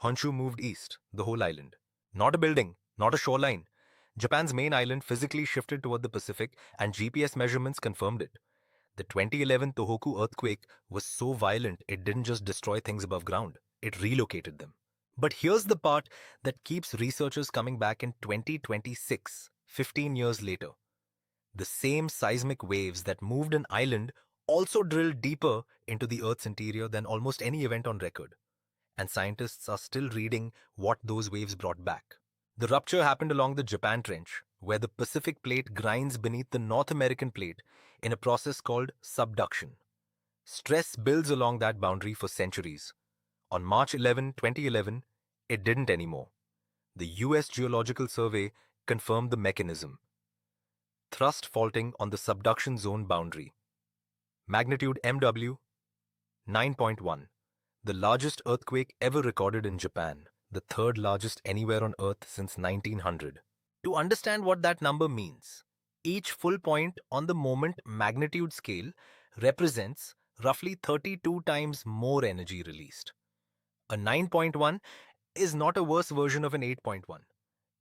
Honshu moved east, the whole island. Not a building, not a shoreline. Japan's main island physically shifted toward the Pacific, and GPS measurements confirmed it. The 2011 Tōhoku earthquake was so violent it didn't just destroy things above ground, it relocated them. But here's the part that keeps researchers coming back in 2026, 15 years later. The same seismic waves that moved an island also drilled deeper into the Earth's interior than almost any event on record. And scientists are still reading what those waves brought back. The rupture happened along the Japan Trench, where the Pacific plate grinds beneath the North American plate in a process called subduction. Stress builds along that boundary for centuries. On March 11, 2011, it didn't anymore. The US Geological Survey confirmed the mechanism. Thrust faulting on the subduction zone boundary. Magnitude MW 9.1. The largest earthquake ever recorded in Japan, the third largest anywhere on Earth since 1900. To understand what that number means, each full point on the moment magnitude scale represents roughly 32 times more energy released. A 9.1 is not a worse version of an 8.1.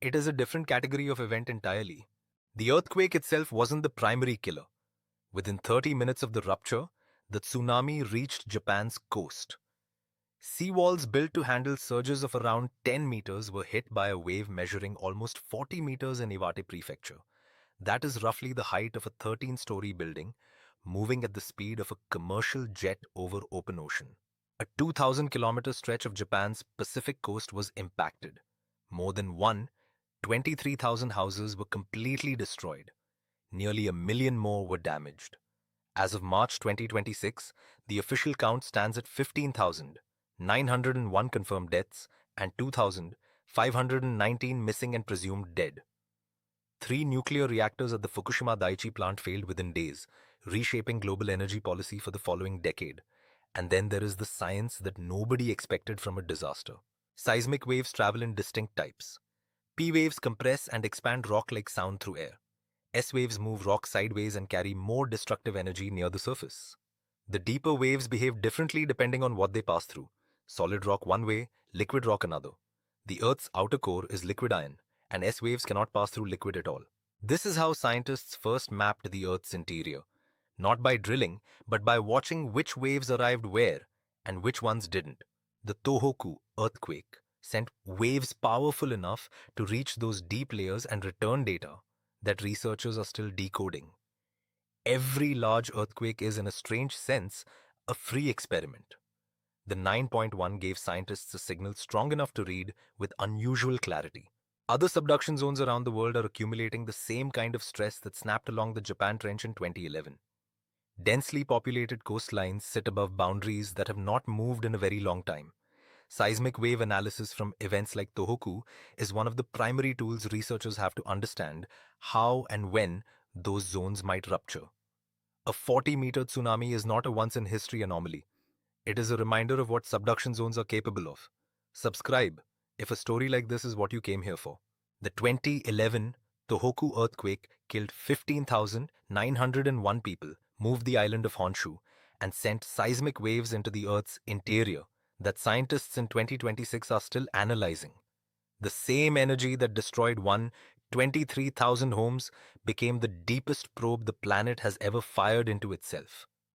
It is a different category of event entirely. The earthquake itself wasn't the primary killer. Within 30 minutes of the rupture, the tsunami reached Japan's coast. Seawalls built to handle surges of around 10 meters were hit by a wave measuring almost 40 meters in Iwate Prefecture. That is roughly the height of a 13-story building, moving at the speed of a commercial jet over open ocean. A 2,000-kilometer stretch of Japan's Pacific coast was impacted. More than 23,000 houses were completely destroyed. Nearly 1 million more were damaged. As of March 2026, the official count stands at 15,901 confirmed deaths and 2,519 missing and presumed dead. 3 nuclear reactors at the Fukushima Daiichi plant failed within days, reshaping global energy policy for the following decade. And then there is the science that nobody expected from a disaster. Seismic waves travel in distinct types. P waves compress and expand rock like sound through air. S waves move rock sideways and carry more destructive energy near the surface. The deeper waves behave differently depending on what they pass through. Solid rock one way, liquid rock another. The Earth's outer core is liquid iron, and S waves cannot pass through liquid at all. This is how scientists first mapped the Earth's interior. Not by drilling, but by watching which waves arrived where and which ones didn't. The Tōhoku earthquake sent waves powerful enough to reach those deep layers and return data that researchers are still decoding. Every large earthquake is, in a strange sense, a free experiment. The 9.1 gave scientists a signal strong enough to read with unusual clarity. Other subduction zones around the world are accumulating the same kind of stress that snapped along the Japan Trench in 2011. Densely populated coastlines sit above boundaries that have not moved in a very long time. Seismic wave analysis from events like Tōhoku is one of the primary tools researchers have to understand how and when those zones might rupture. A 40-meter tsunami is not a once-in-history anomaly. It is a reminder of what subduction zones are capable of. Subscribe if a story like this is what you came here for. The 2011 Tōhoku earthquake killed 15,901 people, moved the island of Honshu, and sent seismic waves into the Earth's interior that scientists in 2026 are still analyzing. The same energy that destroyed 23,000 homes became the deepest probe the planet has ever fired into itself.